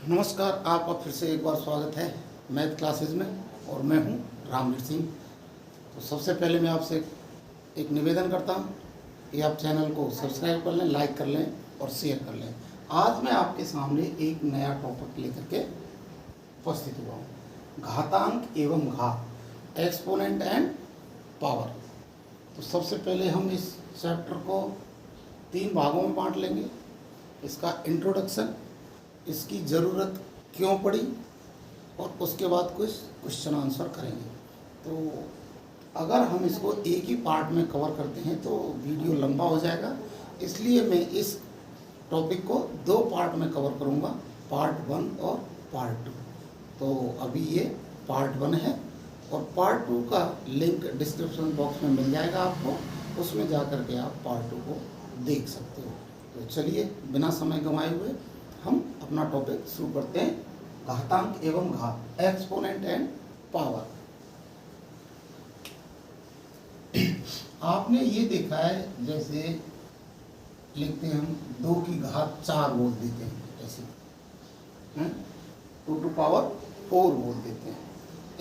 नमस्कार, आपका फिर से एक बार स्वागत है मैथ क्लासेस में। और मैं हूं रामवीर सिंह। तो सबसे पहले मैं आपसे एक निवेदन करता हूं कि आप चैनल को सब्सक्राइब कर लें, लाइक कर लें और शेयर कर लें। आज मैं आपके सामने एक नया टॉपिक लेकर के उपस्थित हुआ हूं, घातांक एवं घात, एक्सपोनेंट एंड पावर। तो सबसे पहले हम इस चैप्टर को 3 भागों में बांट लेंगे। इसका इंट्रोडक्शन, इसकी ज़रूरत क्यों पड़ी, और उसके बाद कुछ क्वेश्चन आंसर करेंगे। तो अगर हम इसको एक ही पार्ट में कवर करते हैं तो वीडियो लंबा हो जाएगा, इसलिए मैं इस टॉपिक को 2 पार्ट में कवर करूंगा, पार्ट 1 और पार्ट 2। तो अभी ये पार्ट 1 है और पार्ट 2 का लिंक डिस्क्रिप्शन बॉक्स में मिल जाएगा आपको, उसमें जा कर के आप पार्ट 2 को देख सकते हो। तो चलिए बिना समय गंवाए हुए हम अपना टॉपिक शुरू करते हैं, घातांक एवं घात, एक्सपोनेंट एंड पावर। आपने ये देखा है, जैसे लिखते हैं हम 2 की घात 4 बोल देते हैं, ऐसे 2 टू पावर 4 बोल देते हैं।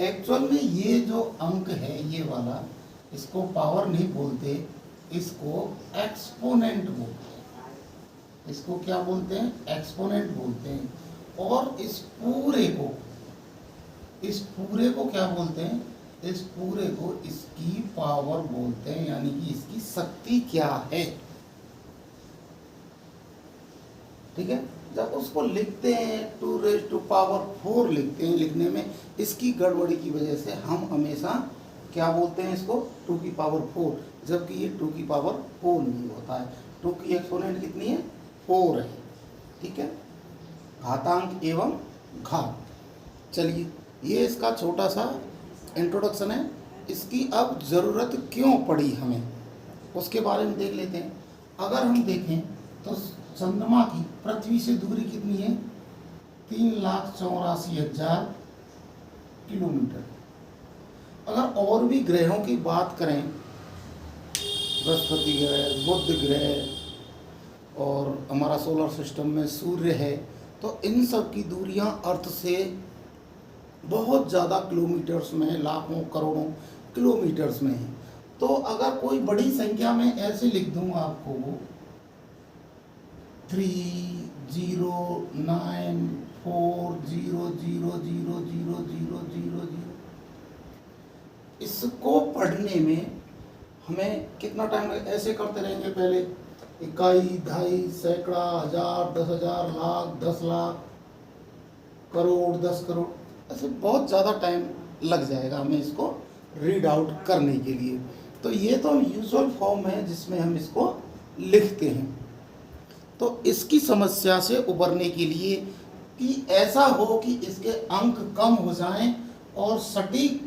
एक्चुअल में ये जो अंक है ये वाला, इसको पावर नहीं बोलते, इसको एक्सपोनेंट बोलते हैं। इसको क्या बोलते हैं? एक्सपोनेंट बोलते हैं। और इस पूरे को क्या बोलते हैं? इस पूरे को इसकी पावर बोलते हैं, यानी कि इसकी शक्ति क्या है। ठीक है, जब उसको लिखते हैं 2 रेज़ टू पावर 4 लिखते हैं, लिखने में इसकी गड़बड़ी की वजह से हम हमेशा क्या बोलते हैं इसको? 2 की पावर 4, जबकि ये 2 की पावर 4 नहीं होता है। 2 की एक्सपोनेंट कितनी है? 4 है। ठीक है, घातांक एवं घात। चलिए, ये इसका छोटा सा इंट्रोडक्शन है। इसकी अब ज़रूरत क्यों पड़ी हमें, उसके बारे में देख लेते हैं। अगर हम देखें तो चंद्रमा की पृथ्वी से दूरी कितनी है? 3,84,000 किलोमीटर। अगर और भी ग्रहों की बात करें, बृहस्पति ग्रह, बुध ग्रह, और हमारा सोलर सिस्टम में सूर्य है, तो इन सब की दूरियां अर्थ से बहुत ज़्यादा किलोमीटर्स में, लाखों करोड़ों किलोमीटर्स में है। तो अगर कोई बड़ी संख्या में ऐसे लिख दूँ आपको 3,0,9,4,0,0,0,0,0,0, इसको पढ़ने में हमें कितना टाइम लगे? ऐसे करते रहेंगे, पहले इकाई, दहाई, सैकड़ा, हजार, 10,000, लाख, 10 लाख, करोड़, 10 करोड़, ऐसे बहुत ज़्यादा टाइम लग जाएगा हमें इसको रीड आउट करने के लिए। तो ये तो यूजुअल फॉर्म है जिसमें हम इसको लिखते हैं। तो इसकी समस्या से उबरने के लिए कि ऐसा हो कि इसके अंक कम हो जाएं और सटीक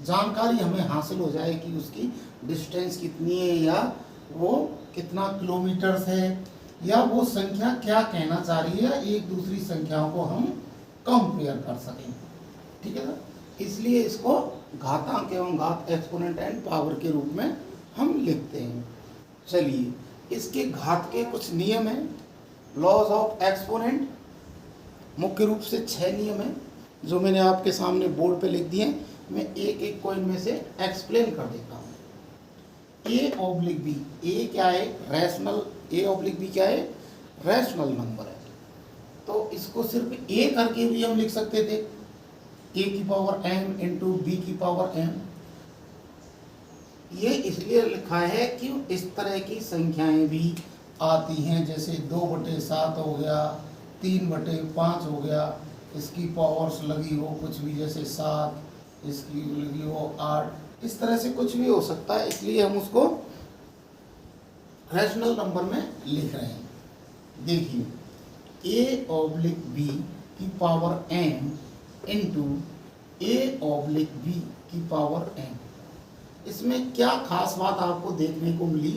जानकारी हमें हासिल हो जाए कि उसकी डिस्टेंस कितनी है, या वो कितना किलोमीटर्स है, या वो संख्या क्या कहना चाह रही है, एक दूसरी संख्याओं को हम कंपेयर कर सकें। ठीक है ना, इसलिए इसको घातांक एवं घात, एक्सपोनेंट एंड पावर के रूप में हम लिखते हैं। चलिए, इसके घात के कुछ नियम हैं, लॉज ऑफ एक्सपोनेंट। मुख्य रूप से 6 नियम हैं जो मैंने आपके सामने बोर्ड पे लिख दिए हैं। मैं एक एक को इनमें से एक्सप्लेन कर देता हूँ। A/B, ए क्या है? रैशनल। A/B क्या है? रैशनल नंबर है। तो इसको सिर्फ A करके भी हम लिख सकते थे, A की पावर m इंटू B की पावर m। ये इसलिए लिखा है कि इस तरह की संख्याएं भी आती हैं, जैसे 2/7 हो गया, 3/5 हो गया, इसकी पावर्स लगी हो कुछ भी, जैसे 7, इसकी लगी हो 8, इस तरह से कुछ भी हो सकता है, इसलिए हम उसको रैशनल नंबर में लिख रहे हैं। देखिए, A/B की पावर m इंटू A/B की पावर m। इसमें क्या खास बात आपको देखने को मिली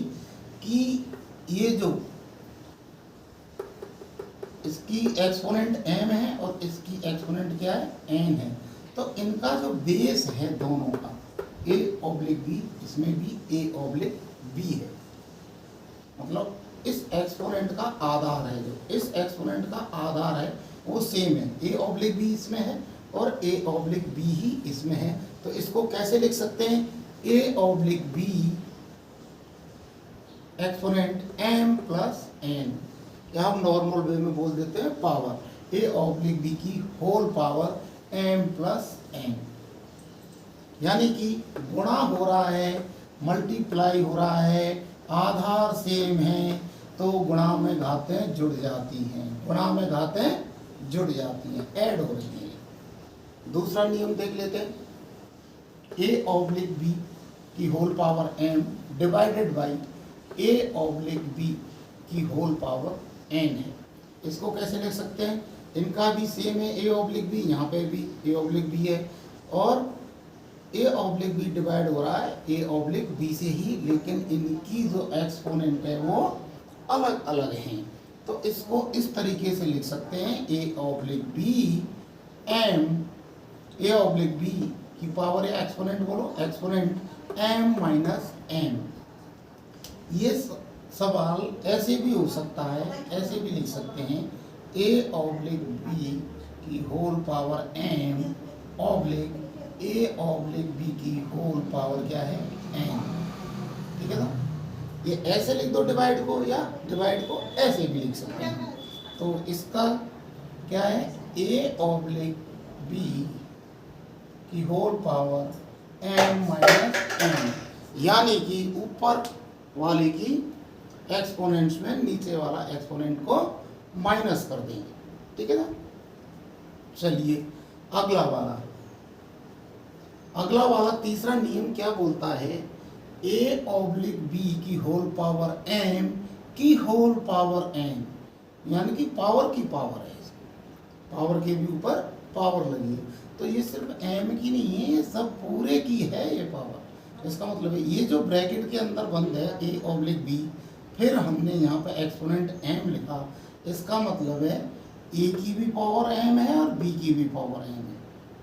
कि ये जो इसकी एक्सपोनेंट m है और इसकी एक्सपोनेंट क्या है? n है। तो इनका जो बेस है दोनों का, A/B, इसमें भी A/B है, मतलब इस एक्सपोनेंट का आधार है, जो इस एक्सपोनेंट का आधार है वो सेम है, ए ऑब्लिक बी इसमें है और ए ऑब्लिक बी ही इसमें है। तो इसको कैसे लिख सकते हैं, a oblique b exponent m plus n, या हम नॉर्मल वे में बोल देते हैं पावर ए ऑब्लिक बी की whole power m plus n, यानी कि गुणा हो रहा है, मल्टीप्लाई हो रहा है, आधार सेम है, तो गुणा में घातें जुड़ जाती हैं, गुणा में घातें जुड़ जाती हैं, ऐड हो रही हैं। दूसरा नियम देख लेते हैं, ए ऑब्लिक बी की whole power m divided by a oblique b की होल पावर एन है। इसको कैसे लिख सकते हैं, इनका भी सेम है ए ऑब्लिक बी, यहाँ पे भी ए ऑब्लिक बी है और ए ऑब्लिक बी डिवाइड हो रहा है ए ऑब्लिक बी से ही, लेकिन इनकी जो एक्सपोनेंट है वो अलग अलग हैं। तो इसको इस तरीके से लिख सकते हैं, a oblique b m, a oblique b की पावर है एक्सपोनेंट, बोलो एक्सपोनेंट एम माइनस एम। ये सवाल ऐसे भी हो सकता है, ऐसे भी लिख सकते हैं, ए ऑब्लिक बी की whole power m oblique a oblique b की होल पावर क्या है एन, ठीक है ना। ये ऐसे लिख दो डिवाइड को, या डिवाइड को ऐसे भी लिख सकते हैं। तो इसका क्या है, ए ऑब्लिक बी की whole power m minus n, यानी कि ऊपर वाले की एक्सपोनेंट्स में नीचे वाला एक्सपोनेंट को माइनस कर देंगे, ठीक है ना। चलिए अगला वाला तीसरा नियम क्या बोलता है, ए ऑब्लिक बी की होल पावर एम की होल पावर एन, यानी कि पावर की पावर है, पावर के भी ऊपर पावर लगी है। तो ये सिर्फ एम की नहीं है, ये सब पूरे की है ये पावर। इसका मतलब है ये जो ब्रैकेट के अंदर बंद है ए ऑब्लिक बी, फिर हमने यहाँ पे एक्सपोनेंट एम लिखा, इसका मतलब है ए की भी पावर एम है और बी की भी पावर एम है।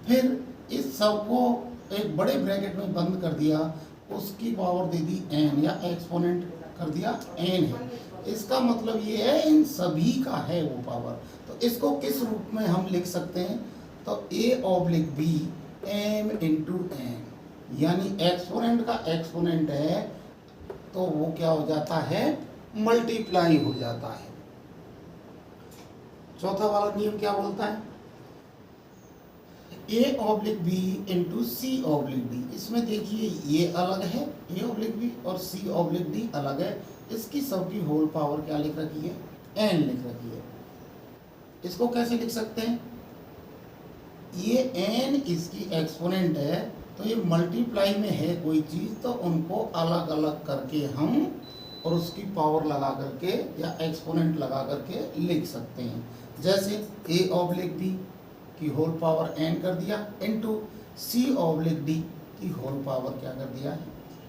फिर इस सब को एक बड़े ब्रैकेट में बंद कर दिया, उसकी पावर दे दी एन, या एक्सपोनेंट कर दिया एन है। इसका मतलब ये है इन सभी का है वो पावर। तो इसको किस रूप में हम लिख सकते हैं, तो a oblique b m into n, यानी एक्सपोनेंट का एक्सपोनेंट है तो वो क्या हो जाता है, मल्टीप्लाई हो जाता है। चौथा वाला नियम क्या बोलता है, a oblique b into c oblique d. इसमें देखिए ये अलग है, ए ऑब्लिक बी, और सी ऑब्लिक डी अलग है। इसकी सबकी होल पावर क्या लिख रखी है, एन लिख रखी है। इसको कैसे लिख सकते हैं, ये एन इसकी एक्सपोनेंट है, तो ये मल्टीप्लाई में है कोई चीज़, तो उनको अलग अलग करके हम और उसकी पावर लगा करके या एक्सपोनेंट लगा करके लिख सकते हैं। जैसे ए ऑब्लिक बी की होल पावर एन कर दिया इंटू सी ऑब्लिक डी की होल पावर क्या कर दिया है,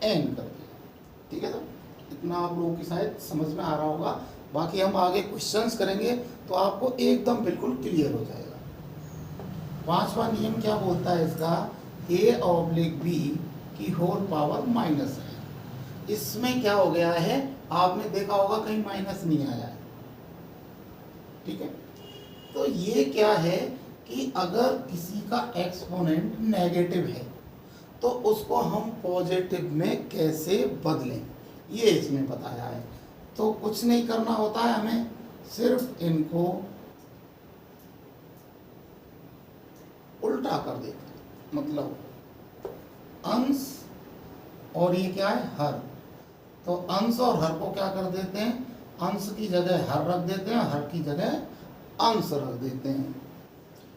एन कर दिया, ठीक है। तो इतना आप लोगों की शायद समझ में आ रहा होगा। बाकी हम आगे क्वेश्चंस करेंगे तो आपको एकदम बिल्कुल क्लियर हो जाएगा। पांचवा नियम क्या बोलता है इसका, ए ऑब्लिक बी की होल पावर माइनस है। इसमें क्या हो गया है, आपने देखा होगा कहीं माइनस नहीं आया है, ठीक है। तो ये क्या है कि अगर किसी का एक्सपोनेंट नेगेटिव है तो उसको हम पॉजिटिव में कैसे बदलें, ये इसमें बताया है। तो कुछ नहीं करना होता है हमें, सिर्फ इनको उल्टा कर देते, मतलब अंश और ये क्या है, हर। तो अंश और हर को क्या कर देते हैं, अंश की जगह हर रख देते हैं, हर की जगह अंश रख देते हैं।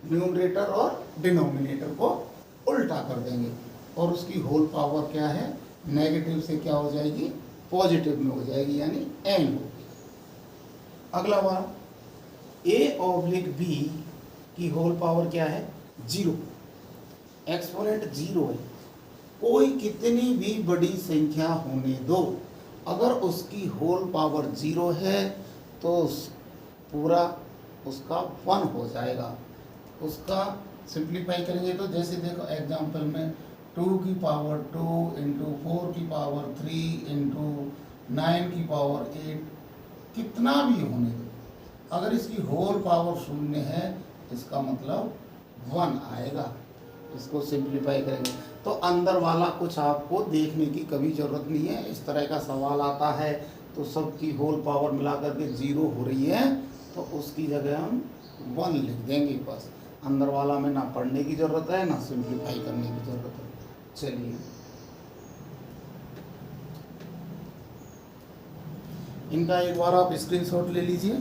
न्यूमरेटर और डिनोमिनेटर को उल्टा कर देंगे और उसकी होल पावर क्या है, नेगेटिव से क्या हो जाएगी, पॉजिटिव में हो जाएगी, यानी एन होगी। अगला वाला, ए ऑब्लिक बी की होल पावर क्या है, जीरो। एक्सपोनेंट जीरो है, कोई कितनी भी बड़ी संख्या होने दो, अगर उसकी होल पावर जीरो है तो पूरा उसका 1 हो जाएगा। उसका सिंप्लीफाई करेंगे तो जैसे देखो एग्जांपल में 2 की पावर 2 इंटू 4 की पावर 3 इंटू 9 की पावर 8, कितना भी होने दो, अगर इसकी होल पावर 0 है इसका मतलब 1 आएगा। इसको सिंप्लीफाई करेंगे तो अंदर वाला कुछ आपको देखने की कभी ज़रूरत नहीं है। इस तरह का सवाल आता है तो सबकी होल पावर मिलाकर के 0 हो रही है तो उसकी जगह हम 1 लिख देंगे बस। अंदर वाला में ना पढ़ने की ज़रूरत है ना सिंप्लीफाई करने की ज़रूरत है। चलिए इनका एक बार आप स्क्रीनशॉट ले लीजिए,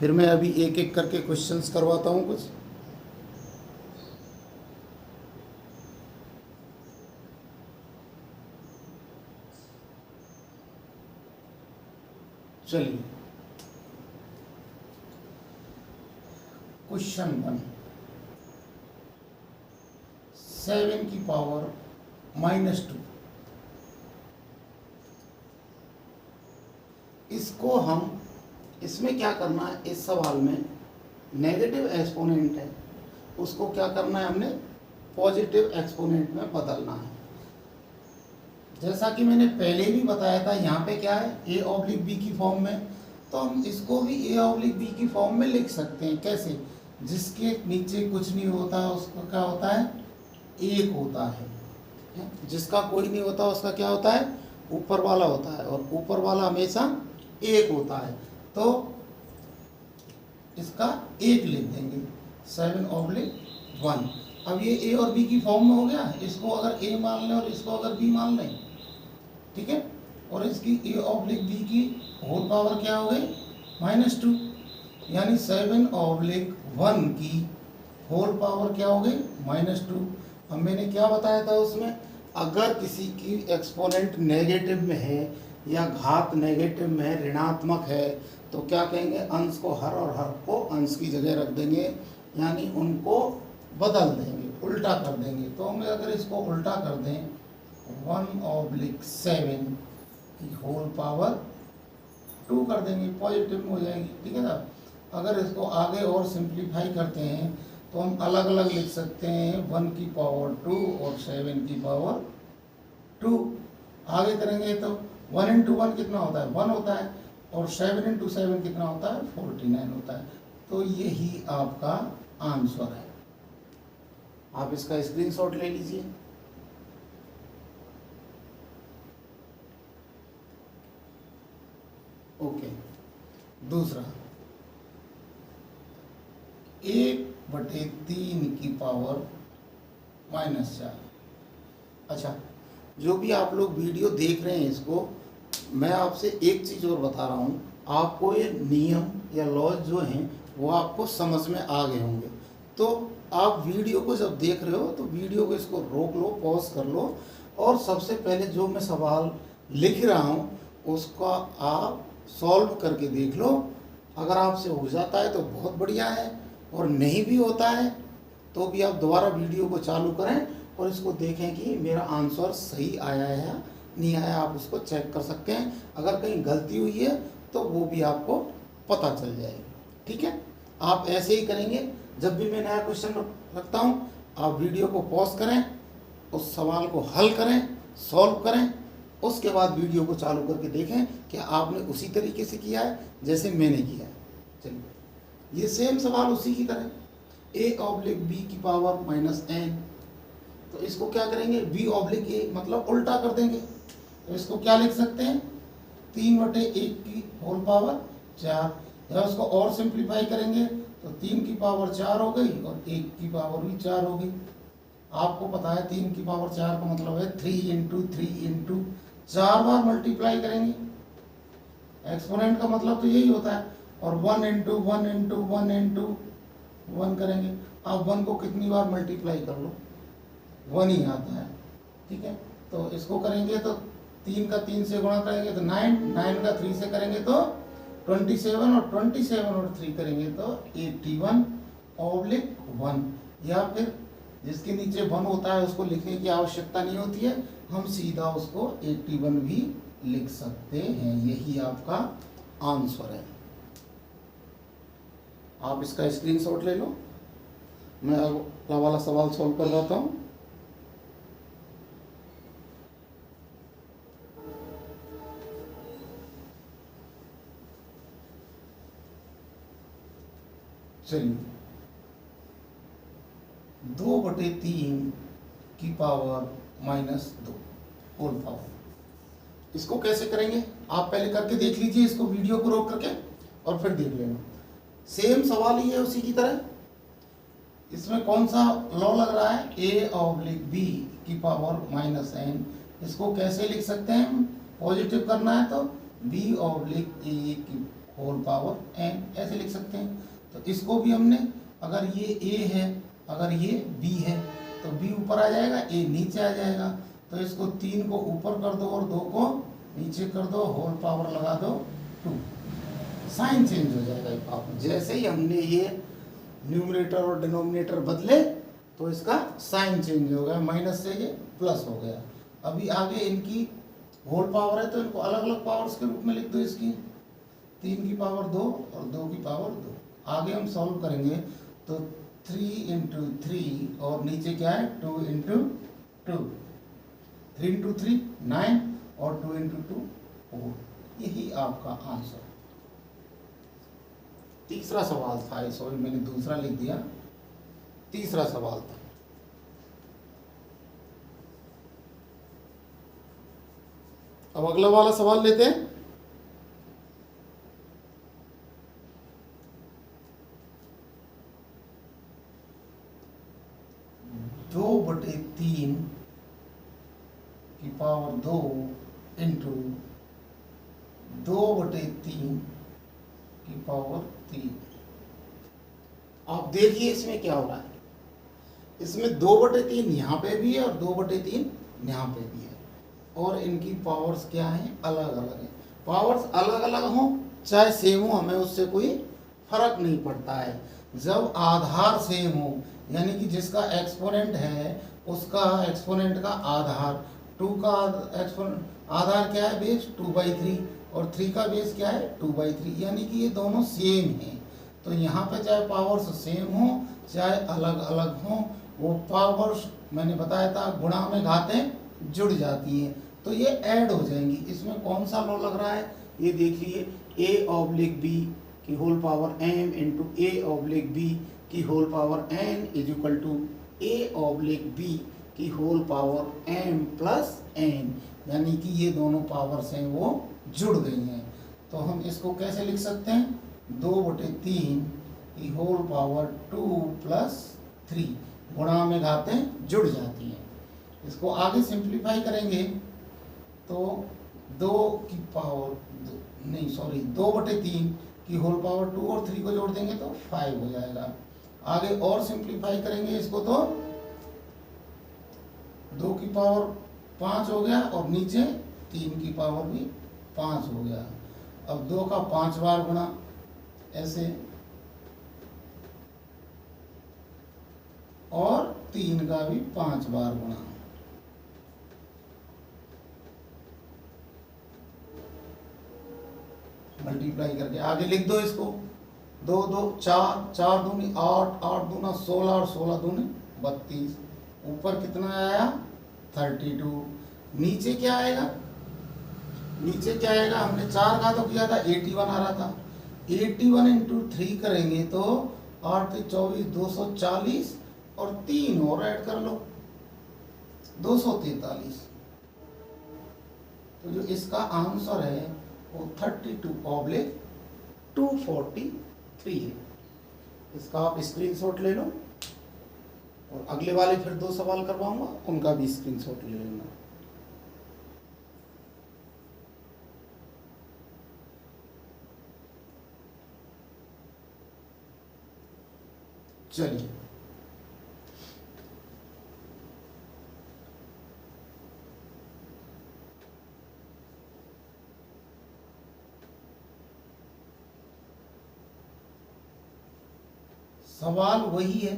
फिर मैं अभी एक एक करके क्वेश्चंस करवाता हूँ कुछ। चलिए क्वेश्चन 1, 7 की पावर -2, इसको हम, इसमें क्या करना है, इस सवाल में नेगेटिव एक्सपोनेंट है उसको क्या करना है, हमने पॉजिटिव एक्सपोनेंट में बदलना है। जैसा कि मैंने पहले भी बताया था, यहाँ पे क्या है, a ऑब्लिक b की फॉर्म में, तो हम इसको भी a ऑब्लिक b की फॉर्म में लिख सकते हैं। कैसे? जिसके नीचे कुछ नहीं होता है उसका क्या होता है, 1 होता है। जिसका कोई नहीं होता उसका क्या होता है, ऊपर वाला होता है, और ऊपर वाला हमेशा 1 होता है। तो इसका 1 लिख देंगे, 7/1। अब ये a और b की फॉर्म में हो गया, इसको अगर a मान लें और इसको अगर b मान लें, ठीक है, और इसकी a ऑब्लिक b की होल पावर क्या हो गई, -2, यानी 7/1 की होल पावर क्या हो गई, -2। अब मैंने क्या बताया था उसमें, अगर किसी की एक्सपोनेंट नेगेटिव में है या घात नेगेटिव में है, ऋणात्मक है, तो क्या कहेंगे, अंश को हर और हर को अंश की जगह रख देंगे, यानी उनको बदल देंगे, उल्टा कर देंगे। तो हम अगर इसको उल्टा कर दें, 1/7 की होल पावर 2 कर देंगे, पॉजिटिव में हो जाएगी, ठीक है ना। अगर इसको आगे और सिंप्लीफाई करते हैं तो हम अलग अलग लिख सकते हैं, 1 की पावर 2 और 7 की पावर 2। आगे करेंगे तो 1 × 1 कितना होता है, 1 होता है, और 7 × 7 कितना होता है, 49 होता है। तो यही आपका आंसर है। आप इसका स्क्रीनशॉट ले लीजिए। ओके, दूसरा 1/3 की पावर -4। अच्छा, जो भी आप लोग वीडियो देख रहे हैं, इसको मैं आपसे एक चीज़ और बता रहा हूँ, आपको ये नियम या लॉज जो हैं वो आपको समझ में आ गए होंगे। तो आप वीडियो को जब देख रहे हो तो वीडियो को इसको रोक लो, पॉज कर लो, और सबसे पहले जो मैं सवाल लिख रहा हूँ उसका आप सॉल्व करके देख लो। अगर आपसे हो जाता है तो बहुत बढ़िया है, और नहीं भी होता है तो भी आप दोबारा वीडियो को चालू करें और इसको देखें कि मेरा आंसर सही आया है या नहीं आया। आप उसको चेक कर सकते हैं, अगर कहीं गलती हुई है तो वो भी आपको पता चल जाएगी, ठीक है। आप ऐसे ही करेंगे, जब भी मैं नया क्वेश्चन रखता हूँ आप वीडियो को पॉज करें, उस सवाल को हल करें, सॉल्व करें, उसके बाद वीडियो को चालू करके देखें कि आपने उसी तरीके से किया है जैसे मैंने किया है। चलिए, ये सेम सवाल उसी की तरह, a/b की पावर -n, तो इसको क्या करेंगे, b/a मतलब उल्टा कर देंगे। तो इसको क्या लिख सकते हैं, 3/1 की होल पावर 4, या उसको और सिंप्लीफाई करेंगे तो 3 की पावर 4 हो गई और 1 की पावर भी 4 हो गई। आपको पता है 3 की पावर 4 का मतलब है 3 × 3 × 4 बार मल्टीप्लाई करेंगे। एक्सपोनेंट का मतलब तो यही होता है, और 1 × 1 × 1 × 1 करेंगे। आप 1 को कितनी बार मल्टीप्लाई कर लो, 1 ही आता है, ठीक है। तो इसको करेंगे तो 3 का 3 से गुणा करेंगे तो 9, 9 का 3 से करेंगे तो 27, और 27 और 3 करेंगे तो 81/1, या फिर जिसके नीचे 1 होता है उसको लिखने की आवश्यकता नहीं होती है, हम सीधा उसको 81 भी लिख सकते हैं। यही आपका आंसर है। आप इसका स्क्रीनशॉट ले लो, मैं अगला वाला सवाल सॉल्व कर रहा हूँ। चलिए, 2/3 की पावर -2 होल पावर। इसको कैसे करेंगे आप पहले करके देख लीजिए, इसको वीडियो को रोक करके और फिर देख लेना। सेम सवाल ही है उसी की तरह। इसमें कौन सा लॉ लग रहा है, a/b की पावर -n। इसको कैसे लिख सकते हैं, पॉजिटिव करना है तो b/a की होल पावर n, ऐसे लिख सकते हैं। तो इसको भी हमने, अगर ये a है, अगर ये b है, तो b ऊपर आ जाएगा, a नीचे आ जाएगा। तो इसको 3 को ऊपर कर दो और 2 को नीचे कर दो, होल पावर लगा दो 2, साइन चेंज हो जाएगा। जैसे ही हमने ये न्यूमरेटर और डिनोमिनेटर बदले तो इसका साइन चेंज हो गया, माइनस से ये प्लस हो गया। अभी आगे इनकी होल पावर है तो इनको अलग अलग पावर्स के रूप में लिख दो। इसकी 3 की पावर 2 और 2 की पावर 2। आगे हम सॉल्व करेंगे तो 3 × 3 और नीचे क्या है 2 × 2, 3 × 3 9 और 2 × 2 4। यही आपका आंसर। तीसरा सवाल था, सॉरी मैंने दूसरा लिख दिया, तीसरा सवाल था। अब अगला वाला सवाल लेते हैं। दो बटे 3 की पावर 2 इंटू 2/3 की पावर 3। आप देखिए इसमें क्या हो रहा है, इसमें 2/3 यहाँ पे भी है और 2/3 यहाँ पे भी है, और इनकी पावर्स क्या हैं, अलग अलग है। पावर्स अलग अलग हों चाहे सेम हो, हमें उससे कोई फर्क नहीं पड़ता है। जब आधार सेम हो, यानी कि जिसका एक्सपोनेंट है उसका एक्सपोनेंट का आधार, 2 का एक्सपोनेंट आधार क्या है, बेस 2/3, और 3 का बेस क्या है 2/3, यानी कि ये दोनों सेम हैं। तो यहाँ पे चाहे पावर्स सेम हो चाहे अलग अलग हो, वो पावर्स मैंने बताया था गुणा में घातें जुड़ जाती हैं तो ये ऐड हो जाएंगी। इसमें कौन सा लॉ लग रहा है, ये देखिए, a/b की whole power m into a/b की whole power n is equal to a/b की whole power m plus n, यानी कि ये दोनों पावर्स हैं वो जुड़ गई हैं। तो हम इसको कैसे लिख सकते हैं, 2/3 की होल पावर 2 + 3, गुणा में घातें जुड़ जाती हैं। इसको आगे सिंप्लीफाई करेंगे तो 2/3 की होल पावर 2 और 3 को जोड़ देंगे तो 5 हो जाएगा। आगे और सिंप्लीफाई करेंगे इसको तो 2 की पावर 5 हो गया और नीचे 3 की पावर भी 5 हो गया। अब 2 का 5 बार गुणा, ऐसे, और 3 का भी 5 बार गुणा। मल्टीप्लाई करके आगे लिख दो इसको, 2 2 4, 4 दूनी 8, 8 दूना 16 और 16 दूनी 32। ऊपर कितना आया 32। नीचे क्या आएगा, नीचे क्या आएगा, हमने 4 का तो किया था 81 आ रहा था, 81 इंटू 3 करेंगे तो 8 × 24 240 और 3 और ऐड कर लो 243। तो जो इसका आंसर है वो 32/243 है। इसका आप स्क्रीनशॉट ले लो और अगले वाले फिर 2 सवाल करवाऊंगा, उनका भी स्क्रीनशॉट ले लेना। चलिए, सवाल वही है,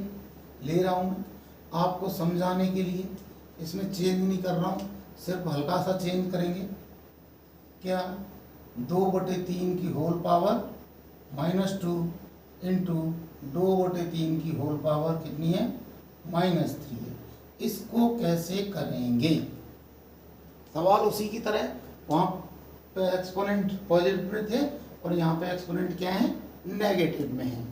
ले रहा हूं मैं आपको समझाने के लिए, इसमें चेंज नहीं कर रहा हूं, सिर्फ हल्का सा चेंज करेंगे। क्या, 2/3 की होल पावर -2 इंटू 2/3 की होल पावर कितनी है -3 है। इसको कैसे करेंगे, सवाल उसी की तरह, वहाँ पे एक्सपोनेंट पॉजिटिव में थे और यहाँ पे एक्सपोनेंट क्या है नेगेटिव में है।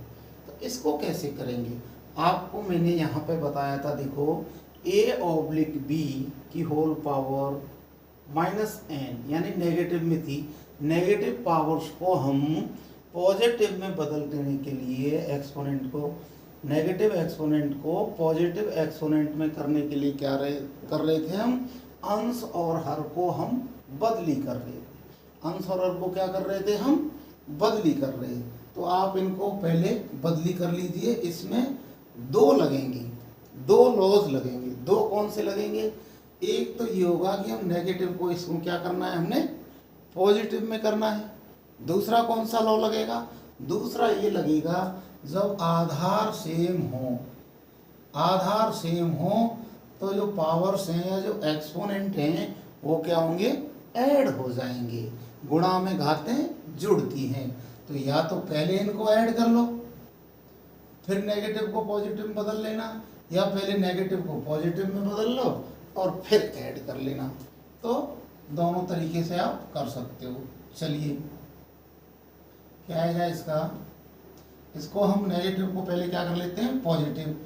तो इसको कैसे करेंगे, आपको मैंने यहाँ पे बताया था, देखो a/b की होल पावर माइनस n यानी नेगेटिव में थी। नेगेटिव पावर्स को हम पॉजिटिव में बदल देने के लिए एक्सपोनेंट को, नेगेटिव एक्सपोनेंट को पॉजिटिव एक्सपोनेंट में करने के लिए क्या कर रहे थे हम, अंश और हर को हम बदली कर रहे थे। अंश और हर को क्या कर रहे थे हम, बदली कर रहे। तो आप इनको पहले बदली कर लीजिए। इसमें दो लगेंगे, दो लॉज लगेंगे। दो कौन से लगेंगे, एक तो ये होगा कि हम नेगेटिव को इसको क्या करना है, हमने पॉजिटिव में करना है। दूसरा कौन सा लॉ लगेगा, दूसरा ये लगेगा जब आधार सेम हो, आधार सेम हो तो जो पावर्स हैं या जो एक्सपोनेंट हैं वो क्या होंगे, ऐड हो जाएंगे। गुणा में घातें जुड़ती हैं, तो या तो पहले इनको ऐड कर लो फिर नेगेटिव को पॉजिटिव में बदल लेना, या पहले नेगेटिव को पॉजिटिव में बदल लो और फिर ऐड कर लेना। तो दोनों तरीके से आप कर सकते हो। चलिए क्या आएगा इसका, इसको हम नेगेटिव को पहले क्या कर लेते हैं, पॉजिटिव।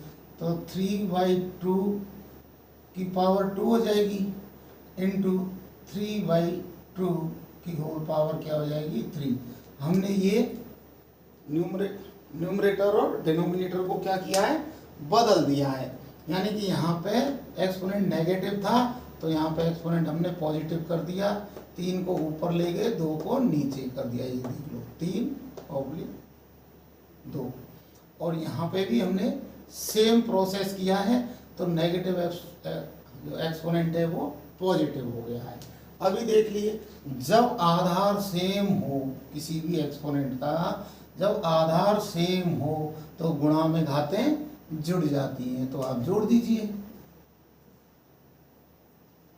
तो 3/2 की पावर 2 हो जाएगी इंटू 3/2 की होल पावर क्या हो जाएगी, 3। हमने ये न्यूमरेटर और डिनोमिनेटर को क्या किया है, बदल दिया है। यानी कि यहाँ पे एक्सपोनेंट नेगेटिव था तो यहाँ पे एक्सपोनेंट हमने पॉजिटिव कर दिया। 3 को ऊपर ले गए, 2 को नीचे कर दिया। ये देख लो 3/2। और यहाँ पे भी हमने सेम प्रोसेस किया है, तो नेगेटिव जो एक्सपोनेंट है वो पॉजिटिव हो गया है। अभी देख लिए, जब आधार सेम हो किसी भी एक्सपोनेंट का, जब आधार सेम हो तो गुणा में घातें जुड़ जाती हैं। तो आप जोड़ दीजिए,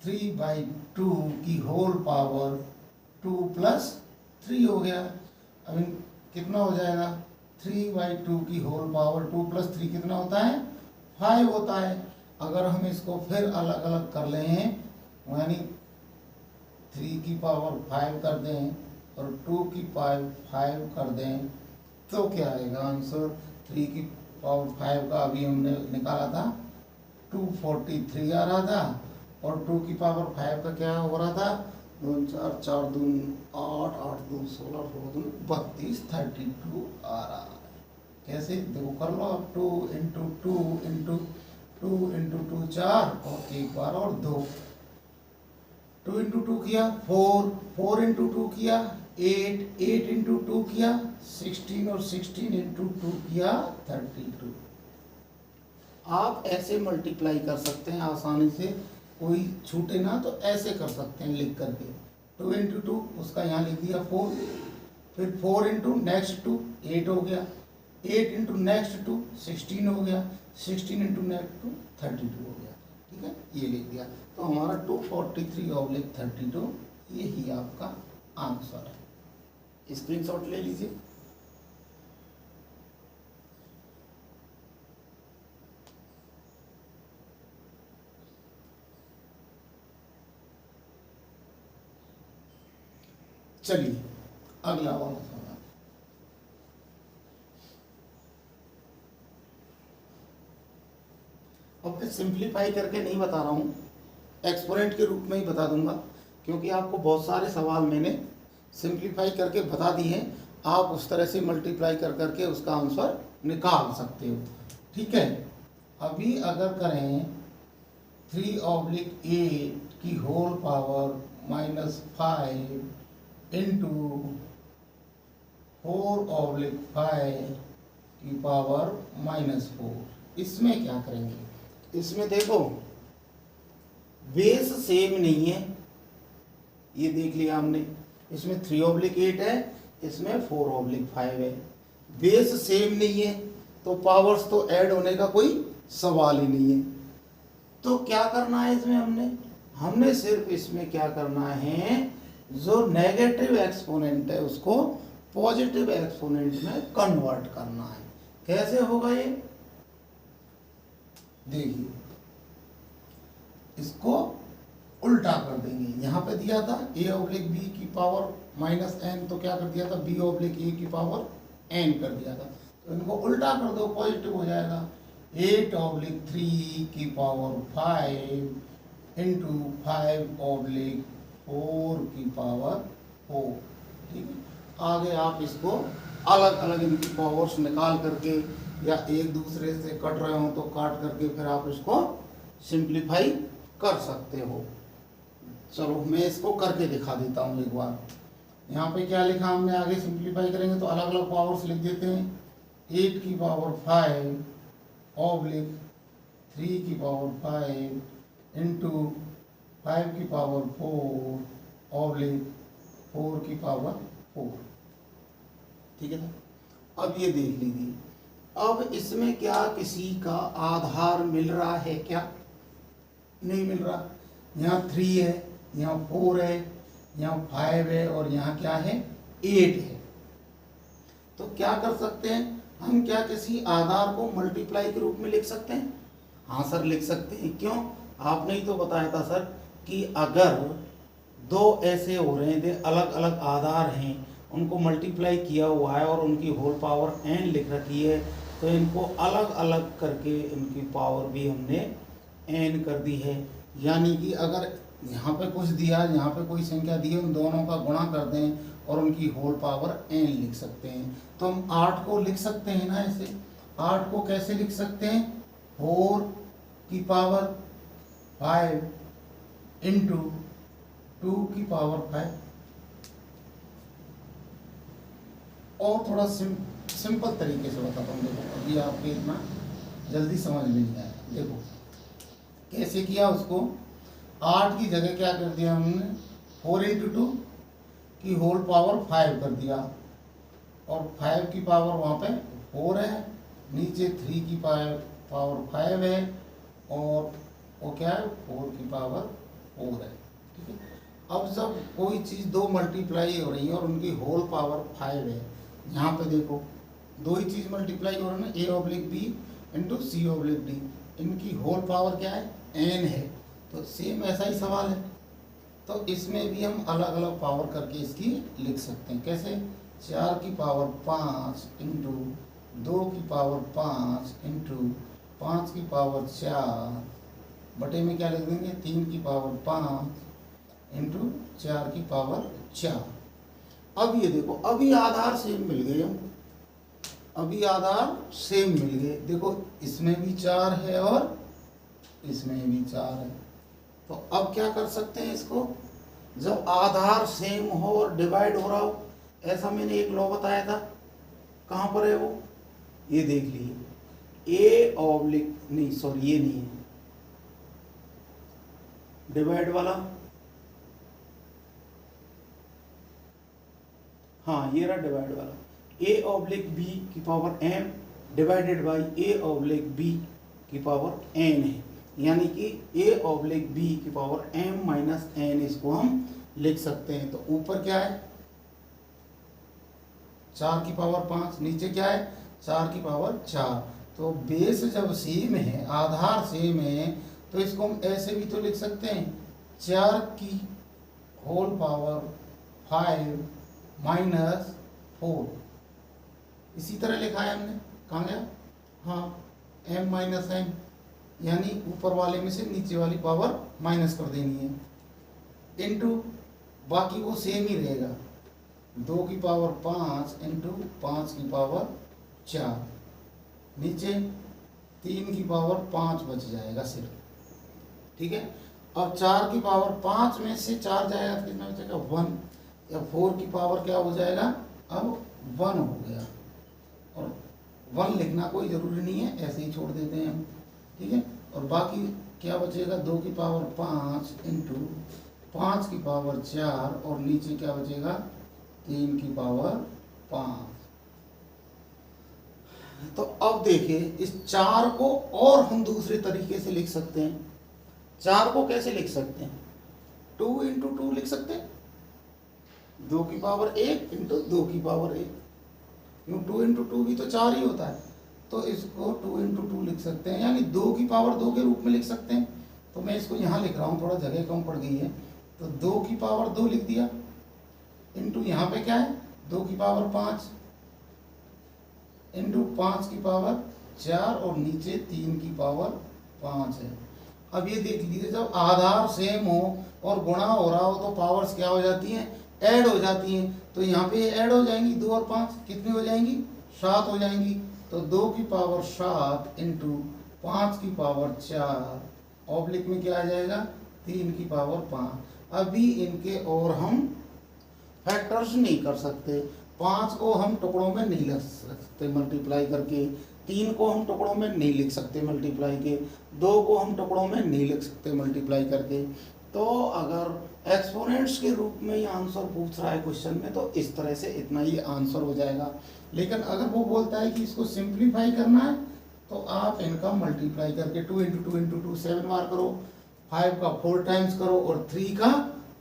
3/2 की होल पावर 2 + 3 हो गया। अब कितना हो जाएगा, 3/2 की होल पावर 2 + 3 कितना होता है, 5 होता है। अगर हम इसको फिर अलग अलग कर लें, यानी 3 की पावर 5 कर दें और 2 की पावर 5 कर दें, तो क्या आएगा आंसर। 3 की पावर 5 का अभी हमने निकाला था 243 आ रहा था, और 2 की पावर 5 का क्या हो रहा था, 2 4 4 2 8 8 2 16 16 2 32 32 आ रहा है। कैसे देखो कर लो आप, 2 × 2 × 2 × 2 4 और एक बार और 2, 2 × 2 किया 4, 4 × 2 किया 8, 8 × 2 किया 16 और 16 × 2 किया 32। आप ऐसे मल्टीप्लाई कर सकते हैं आसानी से, कोई छूटे ना तो ऐसे कर सकते हैं लिख करके। 2 × 2 उसका यहाँ लिख दिया 4, फिर 4 × नेक्स्ट 2 8 हो गया, 8 × नेक्स्ट 2 16 हो गया, 16 × नेक्स्ट 2 32 हो गया। ठीक है, ये लिख दिया। तो हमारा 243/32 यही आपका आंसर है। स्क्रीनशॉट ले लीजिए। चलिए अगला वाला सवाल। अब मैं सिंप्लीफाई करके नहीं बता रहा हूँ, एक्सपोनेंट के रूप में ही बता दूंगा, क्योंकि आपको बहुत सारे सवाल मैंने सिंप्लीफाई करके बता दिए हैं। आप उस तरह से मल्टीप्लाई कर करके उसका आंसर निकाल सकते हो। ठीक है, अभी अगर करें 3/8 की होल पावर -5 इंटू 4/5 की पावर -4, इसमें क्या करेंगे। इसमें देखो बेस सेम नहीं है, ये देख लिया हमने। इसमें 3/8 है, इसमें 4/5 है। बेस सेम नहीं है तो पावर्स तो ऐड होने का कोई सवाल ही नहीं है। तो क्या करना है इसमें, हमने सिर्फ इसमें क्या करना है, जो नेगेटिव एक्सपोनेंट है उसको पॉजिटिव एक्सपोनेंट में कन्वर्ट करना है। कैसे होगा ये, देखिए इसको उल्टा कर देंगे। यहाँ पे दिया था a/b की पावर -n, तो क्या कर दिया था b/a की पावर n कर दिया था। तो इनको उल्टा कर दो, पॉजिटिव हो जाएगा। 8/3 की पावर 5 इंटू 5/4 की पावर 4। ठीक है, आगे आप इसको अलग अलग इनकी पावर्स निकाल करके या एक दूसरे से कट रहे हो तो काट करके फिर आप इसको सिंप्लीफाई कर सकते हो। चलो मैं इसको करके दिखा देता हूँ एक बार। यहाँ पे क्या लिखा हमने, आगे सिंप्लीफाई करेंगे तो अलग अलग पावर्स लिख देते हैं। 8 की पावर 5/3 की पावर 5 इंटू 5 की पावर 4/4 की पावर 4। ठीक है ना, अब ये देख लीजिए, अब इसमें क्या किसी का आधार मिल रहा है क्या? नहीं मिल रहा। यहाँ 3 है, यहाँ 4 है, यहाँ 5 है और यहाँ क्या है 8 है। तो क्या कर सकते हैं हम, क्या किसी आधार को मल्टीप्लाई के रूप में लिख सकते हैं? हाँ सर लिख सकते हैं। क्यों? आपने ही तो बताया था सर कि अगर दो ऐसे हो रहे हैं, अलग अलग आधार हैं, उनको मल्टीप्लाई किया हुआ है और उनकी होल पावर n लिख रखी है, तो इनको अलग अलग करके इनकी पावर भी हमने n कर दी है। यानी कि अगर यहाँ पे कुछ दिया, यहाँ पे कोई संख्या दी है, उन दोनों का गुणा कर दें और उनकी होल पावर n लिख सकते हैं। तो हम 8 को लिख सकते हैं ना ऐसे। 8 को कैसे लिख सकते हैं? 4 की पावर 5 इंटू 2 की पावर 5। और थोड़ा सिंपल तरीके से बताता हूँ। देखो अभी आपके इतना जल्दी समझ में नहीं आया। देखो कैसे किया उसको। 8 की जगह क्या कर दिया हमने, 4 इंटू 2 की होल पावर 5 कर दिया और 5 की पावर वहाँ पे 4 है, नीचे 3 की पावर 5 है और वो क्या है 4 की पावर 4 है। ठीक है, अब जब कोई चीज़ दो मल्टीप्लाई हो रही है और उनकी होल पावर 5 है, यहाँ पे देखो दो ही चीज़ मल्टीप्लाई हो रही है, a/b इंटू c/d। इनकी होल पावर क्या है n है। तो सेम ऐसा ही सवाल है, तो इसमें भी हम अलग अलग पावर करके इसकी लिख सकते हैं। कैसे? 4 की पावर 5 इंटू 2 की पावर 5 इंटू 5 की पावर 4 बटे में क्या लिख देंगे 3 की पावर 5 इंटू 4 की पावर 4। अब ये देखो, अभी आधार सेम मिल गए हम, अभी आधार सेम मिल गए। देखो इसमें भी 4 है और इसमें भी 4 है। तो अब क्या कर सकते हैं इसको, जब आधार सेम हो और डिवाइड हो रहा हो, ऐसा मैंने एक लॉ बताया था। कहाँ पर है वो, ये देख लीजिए, नहीं सॉरी ये नहीं है डिवाइड वाला, हाँ ये रहा डिवाइड वाला। a/b की power m divided by a/b की पावर n है। यानी कि a/b की पावर m माइनस n, इसको हम लिख सकते हैं। तो ऊपर क्या है 4 की पावर 5, नीचे क्या है 4 की पावर 4। तो बेस जब सेम है, आधार सेम है, तो इसको हम ऐसे भी तो लिख सकते हैं 4 की होल पावर 5 माइनस 4। इसी तरह लिखा है हमने, कहाँ गया, हाँ m माइनस n, यानी ऊपर वाले में से नीचे वाली पावर माइनस कर देनी है, इंटू बाकी वो सेम ही रहेगा 2 की पावर 5 इंटू 5 की पावर 4, नीचे 3 की पावर 5 बच जाएगा सिर्फ। ठीक है, अब 4 की पावर 5 में से 4 जाएगा तो कितना बचेगा 1, या 4 की पावर क्या हो जाएगा अब 1 हो गया। और 1 लिखना कोई ज़रूरी नहीं है, ऐसे ही छोड़ देते हैं हम। ठीक है, और बाकी क्या बचेगा 2 की पावर 5 इंटू 5 की पावर 4 और नीचे क्या बचेगा 3 की पावर 5। तो अब देखिए इस 4 को और हम दूसरे तरीके से लिख सकते हैं। 4 को कैसे लिख सकते हैं, 2 इंटू 2 लिख सकते हैं, 2 की पावर 1 इंटू 2 की पावर 1, क्यों 2 इंटू 2 भी तो 4 ही होता है। तो इसको 2 इंटू 2 लिख सकते हैं, यानी 2 की पावर 2 के रूप में लिख सकते हैं। तो मैं इसको यहाँ लिख रहा हूँ, थोड़ा जगह कम पड़ गई है, तो 2 की पावर 2 लिख दिया, इंटू यहाँ पे क्या है 2 की पावर 5 इंटू 5 की पावर 4 और नीचे 3 की पावर 5 है। अब ये देख लीजिए, जब आधार सेम हो और गुणा हो रहा हो तो पावर्स क्या हो जाती हैं, ऐड हो जाती हैं। तो यहाँ पे ऐड हो जाएंगी, 2 और 5 कितनी हो जाएंगी, 7 हो जाएंगी। तो 2 की पावर 7 इंटू 5 की पावर 4 ऑब्लिक में क्या आ जाएगा, 3 की पावर 5। अभी इनके और हम फैक्टर्स नहीं कर सकते। 5 को हम टुकड़ों में नहीं लिख सकते मल्टीप्लाई करके, 3 को हम टुकड़ों में नहीं लिख सकते मल्टीप्लाई के, 2 को हम टुकड़ों में नहीं लिख सकते मल्टीप्लाई करके। तो अगर एक्सपोनेंट्स के रूप में ये आंसर पूछ रहा है क्वेश्चन में, तो इस तरह से इतना ही आंसर हो जाएगा। लेकिन अगर वो बोलता है कि इसको सिंप्लीफाई करना है, तो आप इनका मल्टीप्लाई करके 2 इंटू 2 इंटू 2 7 बार करो, 5 का 4 टाइम्स करो और 3 का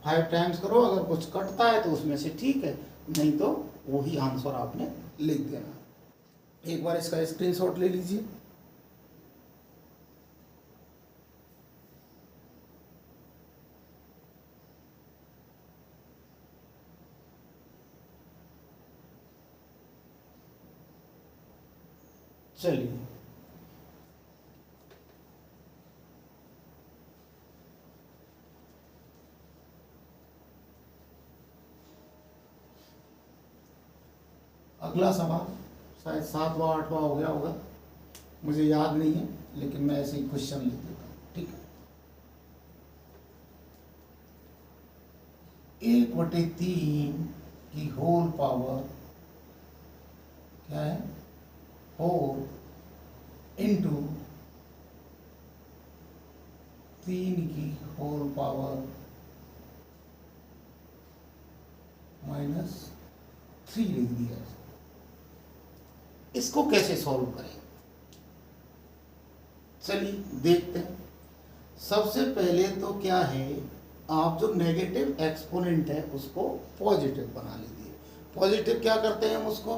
5 टाइम्स करो। अगर कुछ कटता है तो उसमें से ठीक है, नहीं तो वही आंसर आपने लिख देना। एक बार इसका स्क्रीनशॉट ले लीजिए। चलिए, अगला सवाल शायद 7वां 8वां हो गया होगा, मुझे याद नहीं है, लेकिन मैं ऐसे ही क्वेश्चन लिख देता हूँ, ठीक है। 1/3 की होल पावर क्या है, 4 इंटू 3 की होल पावर -3 लिख दिया। इसको कैसे सॉल्व करें, चलिए देखते हैं। सबसे पहले तो क्या है, आप जो नेगेटिव एक्सपोनेंट है उसको पॉजिटिव बना लीजिए। पॉजिटिव क्या करते हैं हम उसको,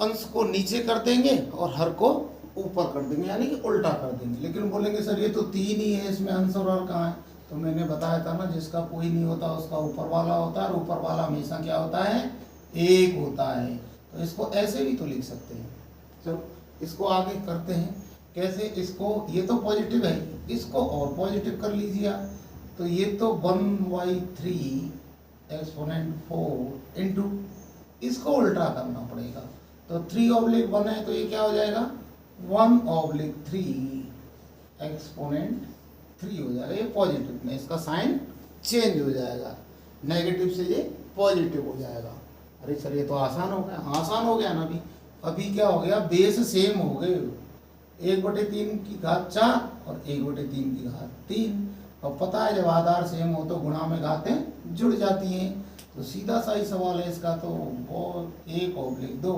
अंश को नीचे कर देंगे और हर को ऊपर कर देंगे, यानी कि उल्टा कर देंगे। लेकिन बोलेंगे सर ये तो 3 ही है, इसमें अंश और हर कहाँ है। तो मैंने बताया था ना, जिसका कोई नहीं होता उसका ऊपर वाला होता है, और ऊपर वाला हमेशा क्या होता है, 1 होता है। तो इसको ऐसे भी तो लिख सकते हैं। चलो इसको आगे करते हैं, कैसे, इसको ये तो पॉजिटिव है, इसको और पॉजिटिव कर लीजिए आप। तो ये तो 1/3 एक्सपोनेंट 4 इंटू, इसको उल्टा करना पड़ेगा। तो 3/1 है, तो ये क्या हो जाएगा, 1/3 एक्सपोनेंट 3 हो जाएगा। ये पॉजिटिव में इसका साइन चेंज हो जाएगा, नेगेटिव से ये पॉजिटिव हो जाएगा। अरे सर ये तो आसान हो गया, आसान हो गया ना। अभी क्या हो गया, बेस सेम हो गए, 1/3 की घात 4 और 1/3 की घात 3। और पता है जब आधार सेम हो तो गुणा में घातें जुड़ जाती हैं। तो सीधा सा ही सवाल है इसका, तो वो 1/2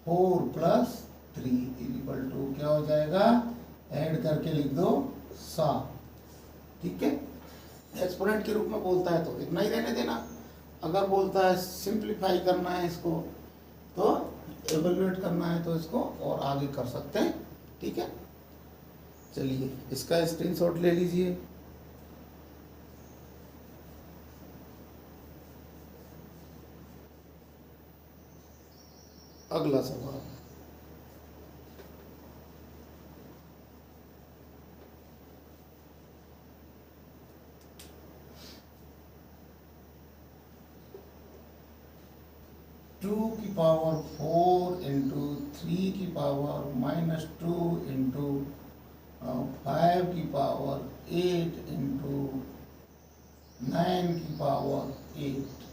4 + 3 क्या हो जाएगा, ऐड करके लिख दो 7, ठीक है। एक्सपोनेंट के रूप में बोलता है तो इतना ही रहने देना। अगर बोलता है सिंप्लीफाई करना है इसको, तो एवेल्युएट करना है, तो इसको और आगे कर सकते हैं, ठीक है। चलिए इसका स्क्रीनशॉट ले लीजिए। अगला सवाल, टू की पावर 4 इंटू 3 की पावर -2 इंटू 5 की पावर 8 इंटू 9 की पावर 8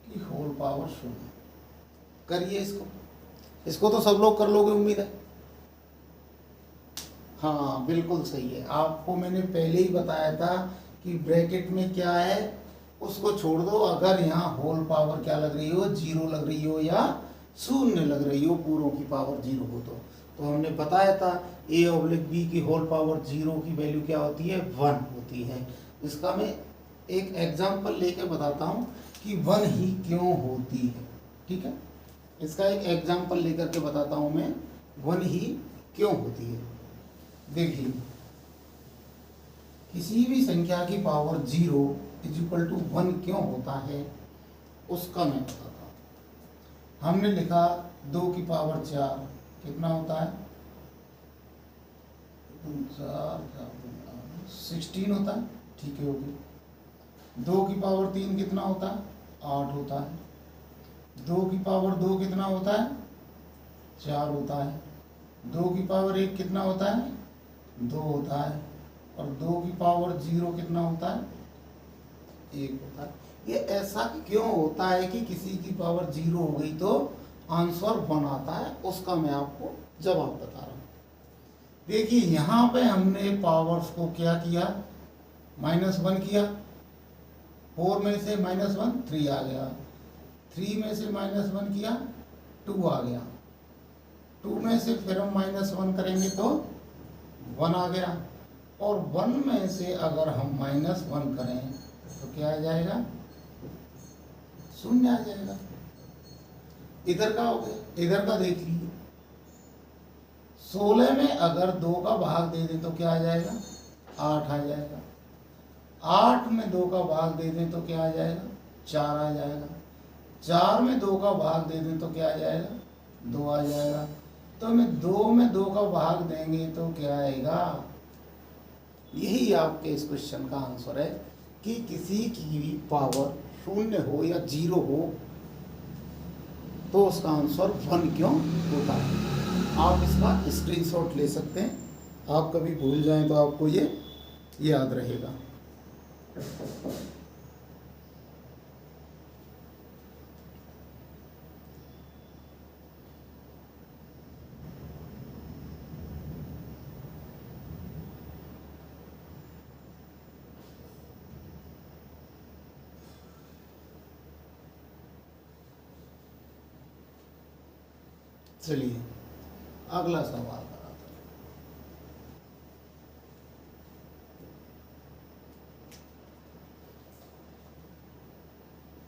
की होल पावर 0। करिए इसको तो सब लोग कर लोगे उम्मीद है। हाँ बिल्कुल सही है, आपको मैंने पहले ही बताया था कि ब्रैकेट में क्या है उसको छोड़ दो। अगर यहाँ होल पावर क्या लग रही हो, 0 लग रही हो या 0 लग रही हो, पूरों की पावर 0 हो, तो हमने बताया था a/b की होल पावर 0 की वैल्यू क्या होती है, 1 होती है। इसका मैं एक एग्जाम्पल लेके बताता हूँ कि 1 ही क्यों होती है, ठीक है। इसका एक एग्जाम्पल लेकर के बताता हूँ मैं, 1 ही क्यों होती है। देखिए, किसी भी संख्या की पावर 0 = 1 क्यों होता है, उसका मैं बताता हूँ। हमने लिखा 2 की पावर 4 कितना होता है? 16 होता है। ठीक है, हो गया। 2 की पावर 3 कितना होता है? 8 होता है। 2 की पावर 2 कितना होता है? 4 होता है। 2 की पावर 1 कितना होता है? 2 होता है। और 2 की पावर 0 कितना होता है? 1 होता है। ये ऐसा क्यों होता है कि किसी की पावर 0 हो गई तो आंसर 1 आता है? उसका मैं आपको जवाब बता रहा हूँ। देखिए यहाँ पे हमने पावर्स को क्या किया? -1 किया। 4 में से -1 3 आ गया। 3 में से -1 किया 2 आ गया। 2 में से फिर हम -1 करेंगे तो 1 आ गया। और 1 में से अगर हम -1 करें तो क्या आ जाएगा? 0 आ जाएगा। इधर का हो गया, इधर का देख लीजिए। 16 में अगर 2 का भाग दे दें तो क्या आ जाएगा? 8 आ जाएगा। 8 में 2 का भाग दे दें तो क्या आ जाएगा? 4 आ जाएगा। 4 में 2 का भाग दे दें तो क्या आ जाएगा? 2 आ जाएगा। तो हमें 2 में 2 का भाग देंगे तो क्या आएगा? यही आपके इस क्वेश्चन का आंसर है कि किसी की भी पावर 0 हो या 0 हो तो उसका आंसर 1 क्यों होता है। आप इसका स्क्रीनशॉट ले सकते हैं। आप कभी भूल जाएं तो आपको ये याद रहेगा। चलिए अगला सवाल कराते हैं।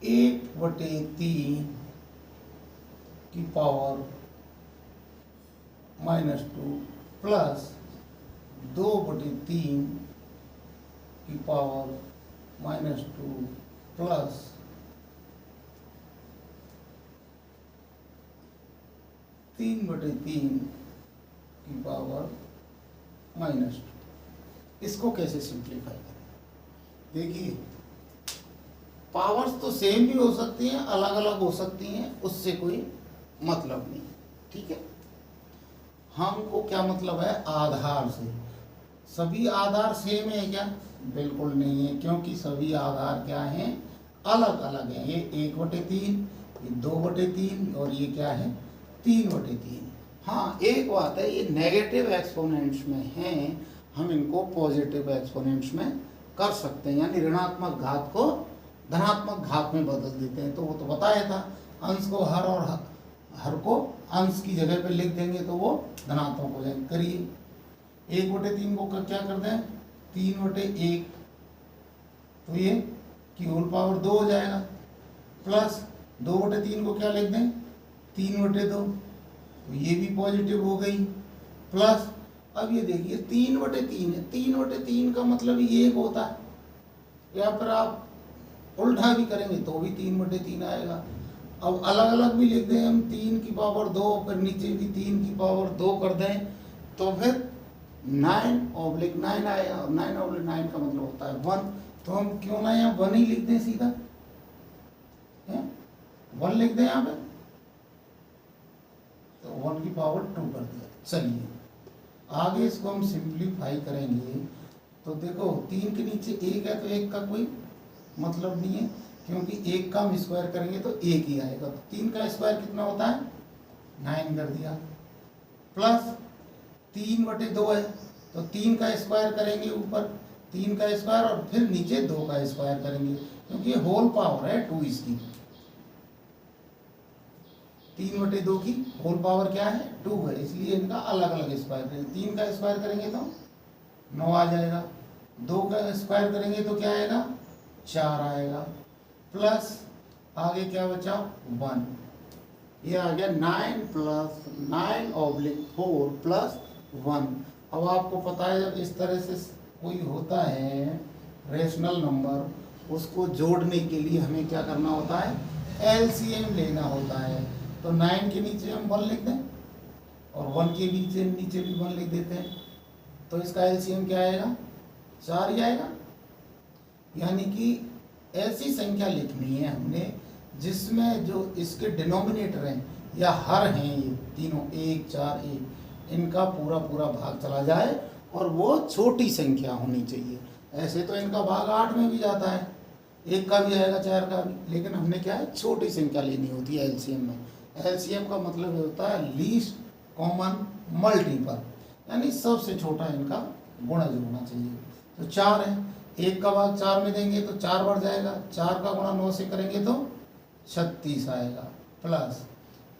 1/3 की पावर -2 प्लस 2/3 की पावर -2 प्लस 3/3 की पावर -2, इसको कैसे सिंप्लीफाई करें? देखिए पावर्स तो सेम भी हो सकती हैं, अलग अलग हो सकती हैं, उससे कोई मतलब नहीं। ठीक है, हमको क्या मतलब है? आधार से। सभी आधार सेम है क्या? बिल्कुल नहीं है, क्योंकि सभी आधार क्या हैं? अलग अलग हैं। ये 1/3, ये 2/3 और ये क्या है? 3/3। हाँ एक बात है, ये नेगेटिव एक्सपोनेंट्स में हैं, हम इनको पॉजिटिव एक्सपोनेंट्स में कर सकते हैं, यानी ऋणात्मक घात को धनात्मक घात में बदल देते हैं। तो वो तो बताया था, अंश को हर और हर को अंश की जगह पे लिख देंगे तो वो धनात्मक हो जाएंगे। करिए 1/3 को क्या कर दें? 3/1, तो ये की होल पावर 2 हो जाएगा। प्लस 2/3 को क्या लिख दें? 3/2, तो ये भी पॉजिटिव हो गई। प्लस अब ये देखिए 3/3 है, 3/3 का मतलब ये एक होता है, या फिर आप उल्टा भी करेंगे तो भी 3/3 आएगा। अब अलग अलग भी लिख दें हम, 3 की पावर 2, फिर नीचे भी 3 की पावर 2 कर दें तो फिर 9/9 आएगा। 9/9 का मतलब होता है 1, तो हम क्यों ना यहाँ 1 ही लिख दें सीधा, 1 लिख दें यहाँ पे, तो 1 की पावर 2 कर दिया। चलिए आगे इसको हम सिंप्लीफाई करेंगे तो देखो 3 के नीचे 1 है तो 1 का कोई मतलब नहीं है, क्योंकि 1 का हम स्क्वायर करेंगे तो 1 ही आएगा। तो 3 का स्क्वायर कितना होता है? 9 कर दिया। प्लस 3/2 है तो 3 का स्क्वायर करेंगे, ऊपर 3 का स्क्वायर और फिर नीचे 2 का स्क्वायर करेंगे, क्योंकि होल पावर है 2 इसकी। 3/2 की होल पावर क्या है? 2 है, इसलिए इनका अलग अलग स्क्वायर करेंगे। 3 का स्क्वायर करेंगे तो 9 आ जाएगा। 2 का स्क्वायर करेंगे तो क्या आएगा? 4 आएगा। प्लस आगे क्या बचा? 1, ये आ गया 9 + 9/4 + 1। अब आपको पता है जब इस तरह से कोई होता है रेशनल नंबर, उसको जोड़ने के लिए हमें क्या करना होता है? एलसीएम लेना होता है। तो 9 के नीचे हम 1 लिख दें और 1 के नीचे भी 1 लिख देते हैं, तो इसका एलसीएम क्या आएगा? 4 ही आएगा। यानी कि ऐसी संख्या लिखनी है हमने जिसमें जो इसके डिनोमिनेटर हैं या हर हैं, ये तीनों 1 4 1, इनका पूरा पूरा भाग चला जाए और वो छोटी संख्या होनी चाहिए। ऐसे तो इनका भाग 8 में भी जाता है, 1 का भी आएगा 4 का भी, लेकिन हमने क्या है, छोटी संख्या लेनी होती है एलसीएम में। एलसीएम का मतलब होता है लीस्ट कॉमन मल्टीपल, यानी सबसे छोटा इनका गुणज होना चाहिए। तो 4 है, 1 का भाग 4 में देंगे तो 4 बढ़ जाएगा, 4 का गुणा 9 से करेंगे तो 36 आएगा, प्लस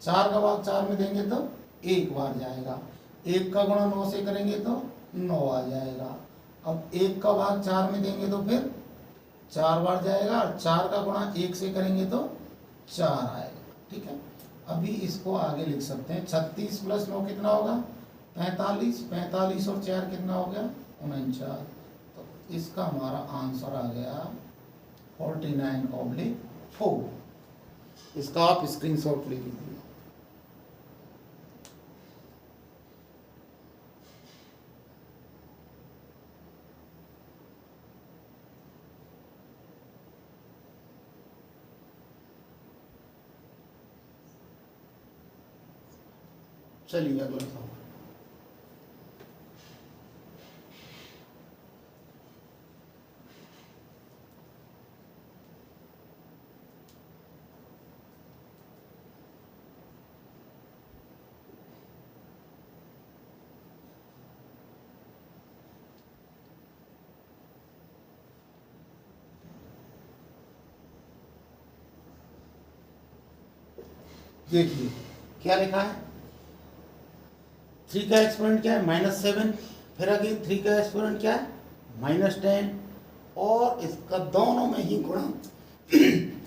4 का भाग 4 में देंगे तो 1 बार जाएगा, 1 का गुणा 9 से करेंगे तो 9 आ जाएगा। अब 1 का भाग 4 में देंगे तो फिर 4 बार जाएगा और 4 का गुणा 1 से करेंगे तो 4 आएगा। ठीक है, अभी इसको आगे लिख सकते हैं, 36 प्लस 9 कितना होगा? 45, 45 और 4 कितना हो गया? 49। तो इसका हमारा आंसर आ गया 49/4। इसका आप स्क्रीनशॉट ले लीजिए। चलिए अगला सवाल। देखिए क्या लिखा है, 3 का एक्सपोनेंट क्या है? -7, फिर अगेन 3 का एक्सपोनेंट क्या है? -10, और इसका दोनों में ही गुणा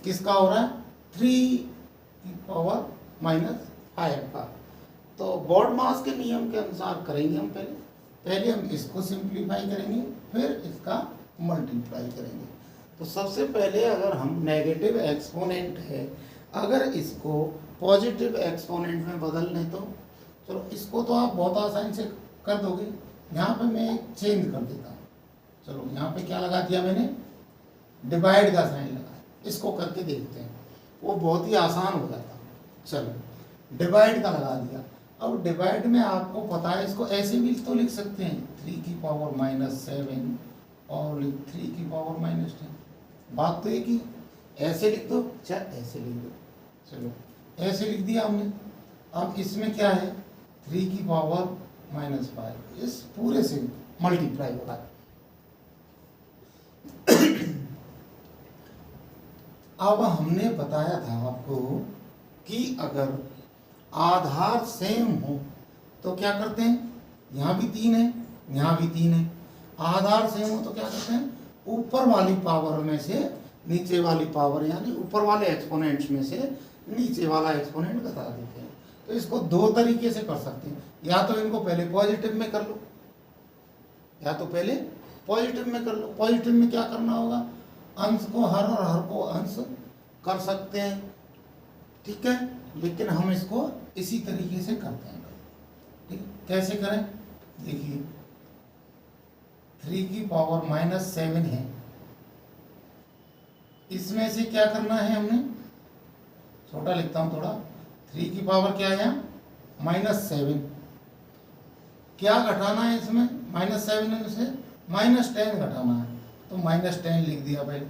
किसका हो रहा है? 3⁻⁻5 का। तो बोर्ड मास के नियम के अनुसार करेंगे हम पहले हम इसको सिंप्लीफाई करेंगे, फिर इसका मल्टीप्लाई करेंगे। तो सबसे पहले अगर हम नेगेटिव एक्सपोनेंट है, अगर इसको पॉजिटिव एक्सपोनेंट में बदल लें तो चलो इसको तो आप बहुत आसानी से कर दोगे। यहाँ पे मैं एक चेंज कर देता हूँ। चलो यहाँ पे क्या लगा दिया मैंने? डिवाइड का साइन लगा, इसको करके देखते हैं, वो बहुत ही आसान हो जाता। चलो डिवाइड का लगा दिया। अब डिवाइड में आपको पता है, इसको ऐसे भी तो लिख सकते हैं, 3⁻⁻7 और 3⁻⁻10। बात तो एक ही, ऐसे लिख दो चाहे ऐसे लिख दो। चलो ऐसे लिख दिया हमने। अब इसमें क्या है? 3⁻⁻5, इस पूरे से मल्टीप्लाई होगा। अब हमने बताया था आपको कि अगर आधार सेम हो तो क्या करते हैं? यहाँ भी 3 है, यहाँ भी 3 है। आधार सेम हो तो क्या करते हैं? ऊपर वाली पावर में से नीचे वाली पावर, यानी ऊपर वाले एक्सपोनेंट्स में से नीचे वाला एक्सपोनेंट घटा देते हैं। तो इसको 2 तरीके से कर सकते हैं, या तो इनको पहले पॉजिटिव में कर लो, या तो पहले पॉजिटिव में कर लो। पॉजिटिव में क्या करना होगा? अंश को हर और हर को अंश कर सकते हैं, ठीक है, लेकिन हम इसको इसी तरीके से करते हैं। ठीक है, कैसे करें? देखिए 3⁻⁻7 है, इसमें से क्या करना है हमने? छोटा लिखता हूं थोड़ा। 3 की पावर क्या है? -7। क्या घटाना है इसमें? -7 में से -10 घटाना है, तो -10 लिख दिया पहले।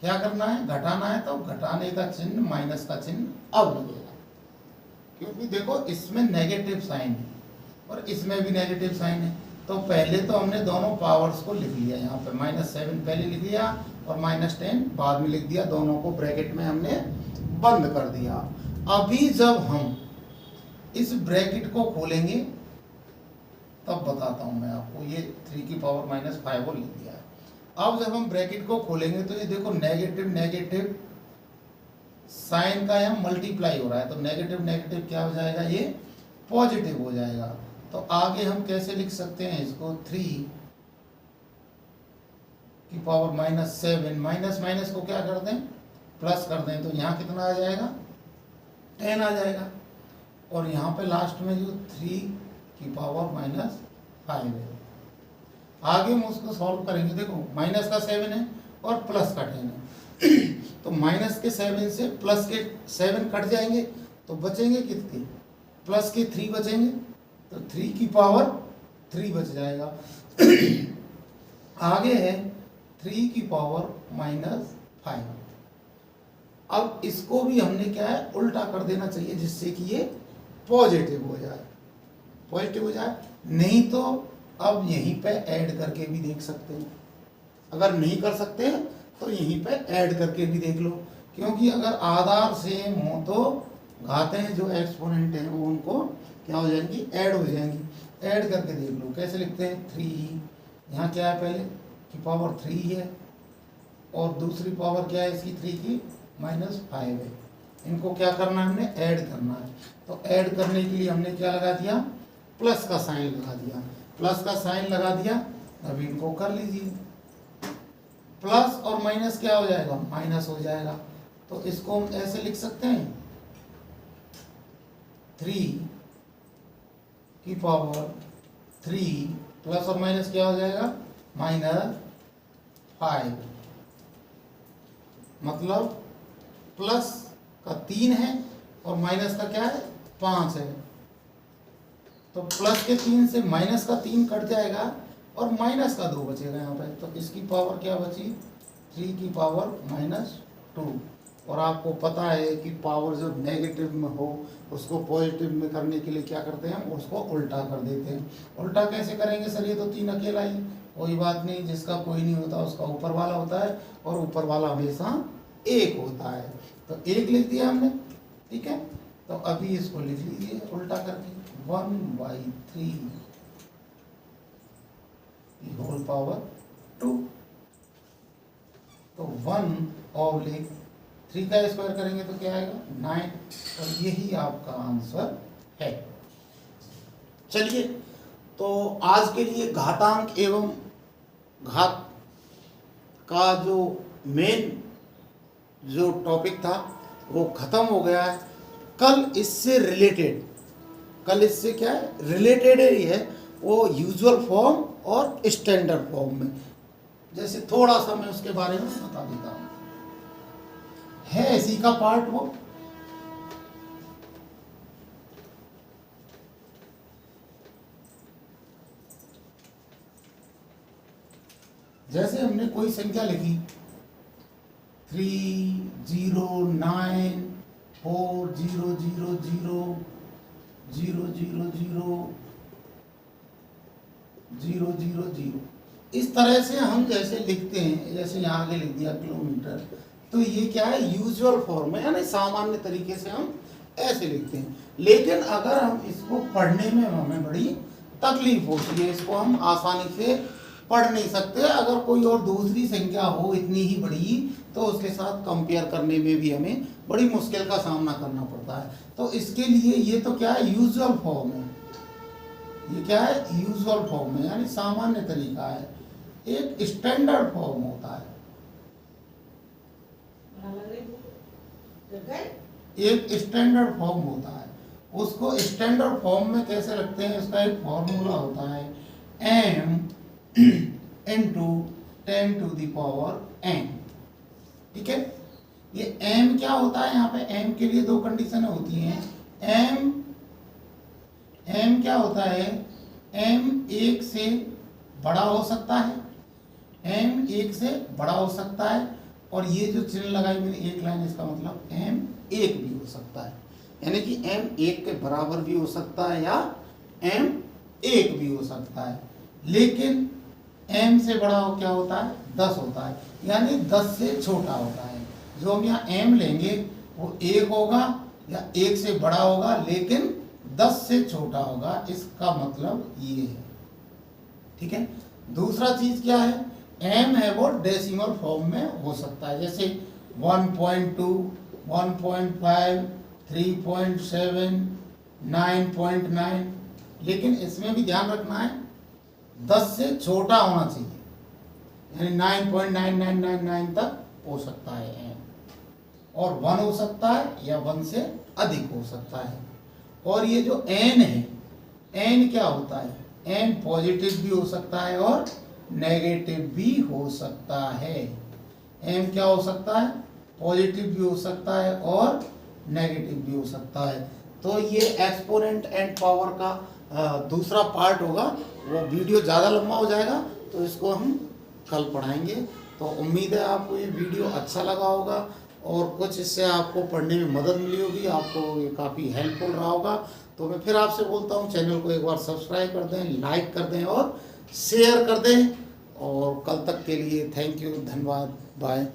क्या करना है? घटाना है, तो घटाने का चिन्ह, माइनस का चिन्ह अब लगेगा, क्योंकि देखो इसमें नेगेटिव साइन है और इसमें भी नेगेटिव साइन है। तो पहले तो हमने दोनों पावर्स को लिख लिया, यहाँ पे -7 पहले लिख दिया और -10 बाद में लिख दिया, दोनों को ब्रैकेट में हमने बंद कर दिया। अभी जब हम इस ब्रैकेट को खोलेंगे तब बताता हूं मैं आपको। ये 3⁻⁻5 को लिख दिया है। अब जब हम ब्रैकेट को खोलेंगे तो ये देखो नेगेटिव नेगेटिव साइन का यहाँ मल्टीप्लाई हो रहा है, तो नेगेटिव नेगेटिव क्या हो जाएगा? ये पॉजिटिव हो जाएगा। तो आगे हम कैसे लिख सकते हैं इसको? 3⁻⁻7 माइनस माइनस को क्या कर दें? प्लस कर दें, तो यहाँ कितना आ जाएगा? 10 आ जाएगा। और यहाँ पे लास्ट में जो 3⁻⁵ है। आगे हम उसको सॉल्व करेंगे। देखो माइनस का 7 है और प्लस का 10 है तो माइनस के 7 से प्लस के 7 कट जाएंगे तो बचेंगे कितने, प्लस के 3 बचेंगे, तो 3⁻³ बच जाएगा। आगे है 3⁻⁵। अब इसको भी हमने क्या है, उल्टा कर देना चाहिए जिससे कि ये पॉजिटिव हो जाए, नहीं तो अब यहीं पे ऐड करके भी देख सकते हैं। अगर नहीं कर सकते तो यहीं पे ऐड करके भी देख लो, क्योंकि अगर आधार सेम हो तो घातें जो एक्सपोनेंट हैं वो उनको क्या हो जाएंगी, ऐड हो जाएंगी। ऐड करके देख लो कैसे लिखते हैं, 3, यहाँ क्या है पहले की पावर 3 है और दूसरी पावर क्या है इसकी 3⁻⁵ है। इनको क्या करना है, हमने ऐड करना है। तो ऐड करने के लिए हमने क्या लगा दिया, प्लस का साइन लगा दिया। प्लस का साइन लगा दिया, अब इनको कर लीजिए। प्लस और माइनस क्या हो जाएगा, माइनस हो जाएगा। तो इसको हम ऐसे लिख सकते हैं 3⁻³ प्लस और माइनस क्या हो जाएगा, -5। मतलब प्लस का 3 है और माइनस का क्या है, 5 है। तो प्लस के 3 से माइनस का 3 कट जाएगा और माइनस का 2 बचेगा यहाँ पे। तो इसकी पावर क्या बची, 3⁻⁻²। और आपको पता है कि पावर जब नेगेटिव में हो उसको पॉजिटिव में करने के लिए क्या करते हैं, हम उसको उल्टा कर देते हैं। उल्टा कैसे करेंगे सर, ये तो 3 अकेला ही, कोई बात नहीं, जिसका कोई नहीं होता उसका ऊपर वाला होता है और ऊपर वाला हमेशा 1 होता है। तो 1 लिख दिया हमने, ठीक है। तो अभी इसको लिख लीजिए उल्टा करके, 1/3 होल पावर 2। तो 1/3 का स्क्वायर करेंगे तो क्या आएगा, 9। और यही आपका आंसर है। चलिए, तो आज के लिए घातांक एवं घात का जो मेन जो टॉपिक था वो खत्म हो गया है। कल इससे क्या है, रिलेटेड ही है, वो यूजुअल फॉर्म और स्टैंडर्ड फॉर्म में। जैसे थोड़ा सा मैं उसके बारे में बता देता हूँ, है इसी का पार्ट वो। जैसे हमने कोई संख्या लिखी 30940000000, इस तरह से हम जैसे लिखते हैं, जैसे यहाँ आगे लिख दिया किलोमीटर, तो ये क्या है, यूजुअल फॉर्म है, यानी सामान्य तरीके से हम ऐसे लिखते हैं। लेकिन अगर हम इसको पढ़ने में हमें बड़ी तकलीफ होती है, इसको हम आसानी से पढ़ नहीं सकते। अगर कोई और दूसरी संख्या हो इतनी ही बड़ी तो उसके साथ कंपेयर करने में भी हमें बड़ी मुश्किल का सामना करना पड़ता है। तो इसके लिए ये तो क्या है, यूजुअल फॉर्म है। ये क्या है, यूजुअल फॉर्म है, यानी सामान्य तरीका है। एक स्टैंडर्ड फॉर्म होता है, एक स्टैंडर्ड फॉर्म होता है। उसको स्टैंडर्ड फॉर्म में कैसे रखते हैं, इसका एक फॉर्मूला होता है, m into 10⁻n। ठीक है, ये m क्या होता है, यहाँ पे m के लिए 2 कंडीशन होती हैं। m क्या होता है, m 1 से बड़ा हो सकता है, m 1 से बड़ा हो सकता है, और ये जो चिन्ह लगाई मैंने एक लाइन, इसका मतलब m 1 भी हो सकता है, यानी कि m 1 के बराबर भी हो सकता है या m 1 भी हो सकता है। लेकिन m से बड़ा हो क्या होता है, 10 होता है, यानी 10 से छोटा होता है। जो हम यहाँ m लेंगे वो 1 होगा या 1 से बड़ा होगा, लेकिन 10 से छोटा होगा, इसका मतलब ये है। ठीक है, दूसरा चीज क्या है, m है वो डेसिमल फॉर्म में हो सकता है, जैसे 1.2, 1.5, 3.7, 9.9। लेकिन इसमें भी ध्यान रखना है 10 से छोटा होना चाहिए, यानी 9.9999 तक हो सकता है m, और 1 हो सकता है या 1 से अधिक हो सकता है। और ये जो एन है, एन क्या होता है, एन पॉजिटिव भी हो सकता है और नेगेटिव भी हो सकता है। एन क्या हो सकता है, पॉजिटिव भी हो सकता है और नेगेटिव भी हो सकता है। तो ये एक्सपोनेंट एंड पावर का दूसरा पार्ट होगा, वो वीडियो ज़्यादा लंबा हो जाएगा तो इसको हम कल पढ़ाएंगे। तो उम्मीद है आपको ये वीडियो अच्छा लगा होगा और कुछ इससे आपको पढ़ने में मदद मिली होगी, आपको ये काफ़ी हेल्पफुल रहा होगा। तो मैं फिर आपसे बोलता हूँ, चैनल को एक बार सब्सक्राइब कर दें, लाइक कर दें और शेयर कर दें। और कल तक के लिए थैंक यू, धन्यवाद, बाय।